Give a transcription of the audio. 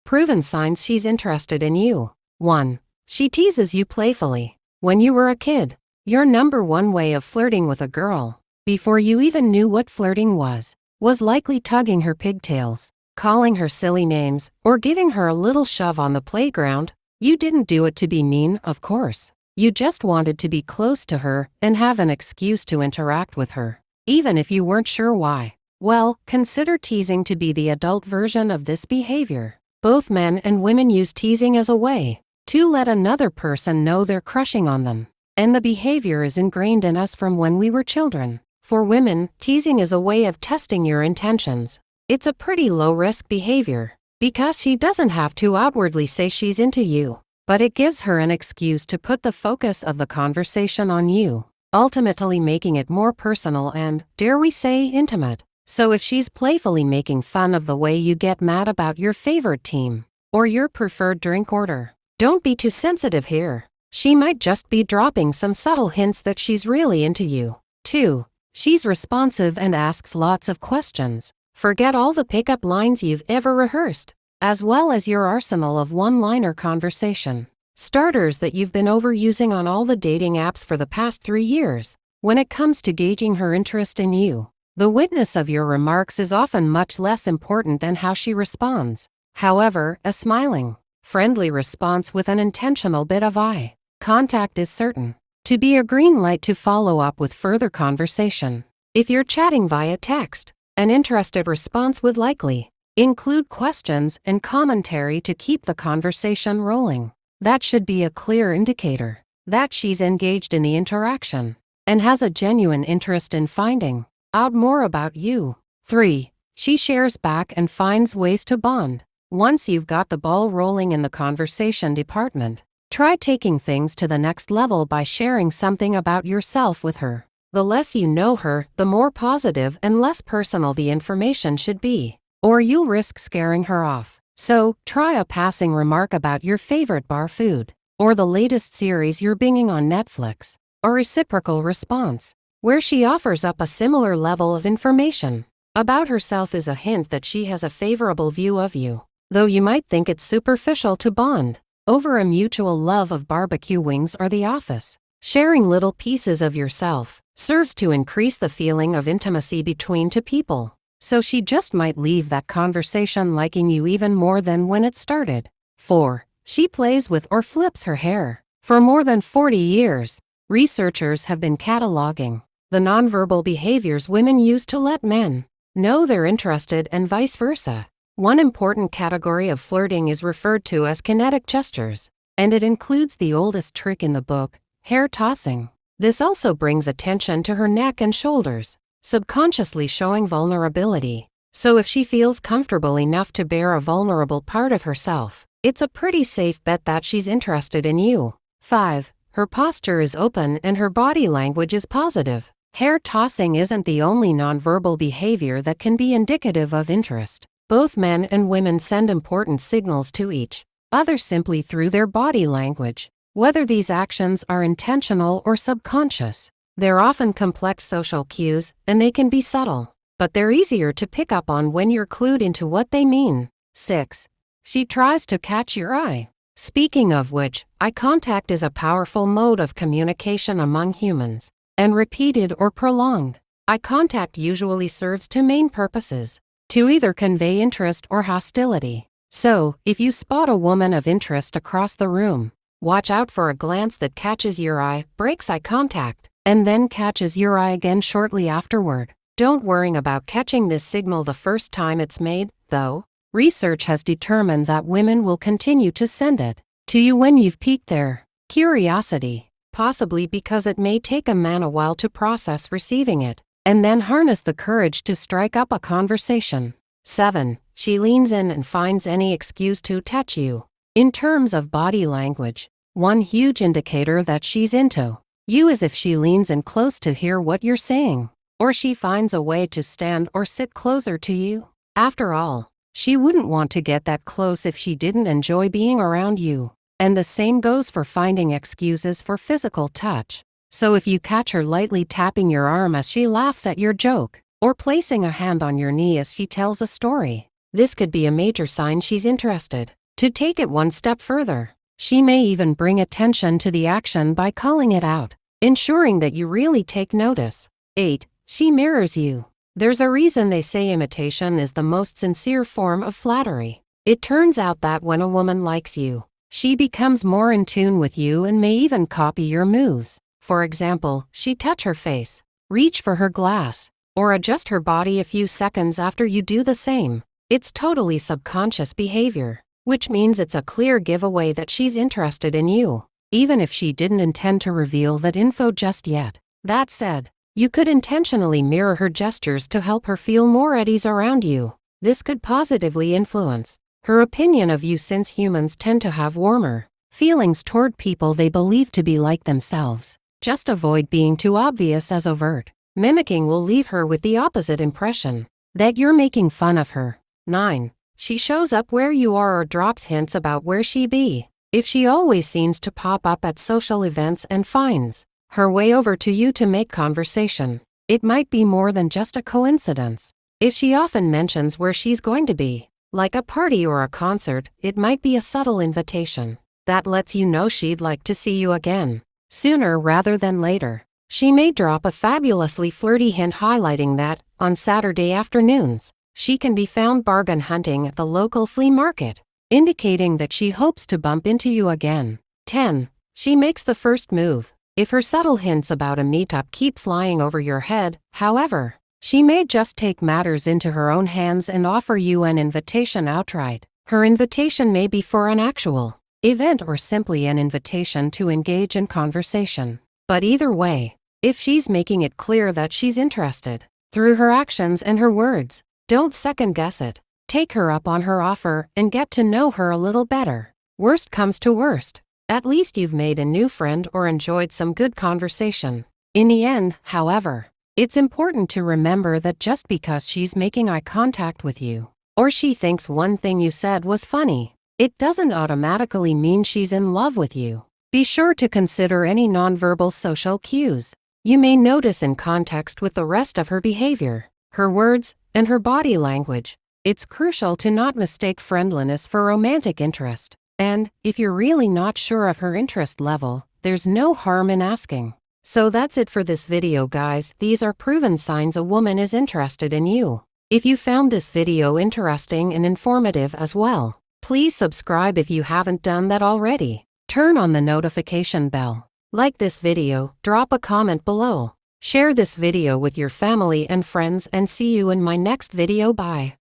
Proven signs she's interested in you. 1. She teases you playfully. When you were a kid, your number one way of flirting with a girl, before you even knew what flirting was likely tugging her pigtails, calling her silly names, or giving her a little shove on the playground. You didn't do it to be mean, of course. You just wanted to be close to her and have an excuse to interact with her, even if you weren't sure why. Well, consider teasing to be the adult version of this behavior. Both men and women use teasing as a way to let another person know they're crushing on them, and the behavior is ingrained in us from when we were children. For women, teasing is a way of testing your intentions. It's a pretty low-risk behavior, because she doesn't have to outwardly say she's into you, but it gives her an excuse to put the focus of the conversation on you, ultimately making it more personal and, dare we say, intimate. So if she's playfully making fun of the way you get mad about your favorite team, or your preferred drink order, don't be too sensitive here. She might just be dropping some subtle hints that she's really into you. 2. She's responsive and asks lots of questions. Forget all the pickup lines you've ever rehearsed, as well as your arsenal of one-liner conversation starters that you've been overusing on all the dating apps for the past 3 years. When it comes to gauging her interest in you, the witness of your remarks is often much less important than how she responds. However, a smiling, friendly response with an intentional bit of eye contact is certain to be a green light to follow up with further conversation. If you're chatting via text, an interested response would likely include questions and commentary to keep the conversation rolling. That should be a clear indicator that she's engaged in the interaction and has a genuine interest in finding out more about you. 3. She shares back and finds ways to bond. Once you've got the ball rolling in the conversation department, try taking things to the next level by sharing something about yourself with her. The less you know her, the more positive and less personal the information should be, or you'll risk scaring her off. So, try a passing remark about your favorite bar food, or the latest series you're binging on Netflix. A reciprocal response, where she offers up a similar level of information about herself, is a hint that she has a favorable view of you, though you might think it's superficial to bond over a mutual love of barbecue wings or The Office. Sharing little pieces of yourself serves to increase the feeling of intimacy between two people, so she just might leave that conversation liking you even more than when it started. 4. She plays with or flips her hair. For more than 40 years, researchers have been cataloging the nonverbal behaviors women use to let men know they're interested and vice versa. One important category of flirting is referred to as kinetic gestures, and it includes the oldest trick in the book, hair tossing. This also brings attention to her neck and shoulders, subconsciously showing vulnerability. So if she feels comfortable enough to bare a vulnerable part of herself, it's a pretty safe bet that she's interested in you. 5. Her posture is open and her body language is positive. Hair tossing isn't the only nonverbal behavior that can be indicative of interest. Both men and women send important signals to each other simply through their body language. Whether these actions are intentional or subconscious, they're often complex social cues, and they can be subtle, but they're easier to pick up on when you're clued into what they mean. 6. She tries to catch your eye. Speaking of which, eye contact is a powerful mode of communication among humans, and repeated or prolonged eye contact usually serves two main purposes: to either convey interest or hostility. So, if you spot a woman of interest across the room, watch out for a glance that catches your eye, breaks eye contact, and then catches your eye again shortly afterward. Don't worry about catching this signal the first time it's made, though. Research has determined that women will continue to send it to you when you've piqued their curiosity, possibly because it may take a man a while to process receiving it, and then harness the courage to strike up a conversation. 7. She leans in and finds any excuse to touch you. In terms of body language, one huge indicator that she's into you is if she leans in close to hear what you're saying, or she finds a way to stand or sit closer to you. After all, she wouldn't want to get that close if she didn't enjoy being around you. And the same goes for finding excuses for physical touch. So if you catch her lightly tapping your arm as she laughs at your joke, or placing a hand on your knee as she tells a story, This could be a major sign she's interested. To take it one step further, she may even bring attention to the action by calling it out, ensuring that you really take notice. 8. She mirrors you. There's a reason they say imitation is the most sincere form of flattery. It turns out that when a woman likes you, she becomes more in tune with you and may even copy your moves. For example, she touch her face, reach for her glass, or adjust her body a few seconds after you do the same. It's totally subconscious behavior, which means it's a clear giveaway that she's interested in you, even if she didn't intend to reveal that info just yet. That said, you could intentionally mirror her gestures to help her feel more at ease around you. This could positively influence her opinion of you, since humans tend to have warmer feelings toward people they believe to be like themselves. Just avoid being too obvious as overt. Mimicking will leave her with the opposite impression, that you're making fun of her. 9. She shows up where you are or drops hints about where she be. If she always seems to pop up at social events and finds her way over to you to make conversation, it might be more than just a coincidence. If she often mentions where she's going to be, like a party or a concert, it might be a subtle invitation that lets you know she'd like to see you again, sooner rather than later. She may drop a fabulously flirty hint highlighting that, on Saturday afternoons, she can be found bargain hunting at the local flea market, indicating that she hopes to bump into you again. 10. She makes the first move. If her subtle hints about a meetup keep flying over your head, however, she may just take matters into her own hands and offer you an invitation outright. Her invitation may be for an actual event or simply an invitation to engage in conversation. But either way, if she's making it clear that she's interested, through her actions and her words, don't second-guess it. Take her up on her offer and get to know her a little better. Worst comes to worst, at least you've made a new friend or enjoyed some good conversation. In the end, however, it's important to remember that just because she's making eye contact with you, or she thinks one thing you said was funny, it doesn't automatically mean she's in love with you. Be sure to consider any nonverbal social cues you may notice in context with the rest of her behavior, her words, and her body language. It's crucial to not mistake friendliness for romantic interest. And, if you're really not sure of her interest level, there's no harm in asking. So that's it for this video, guys. These are proven signs a woman is interested in you. If you found this video interesting and informative as well, please subscribe if you haven't done that already. Turn on the notification bell. Like this video, drop a comment below. Share this video with your family and friends, and see you in my next video. Bye.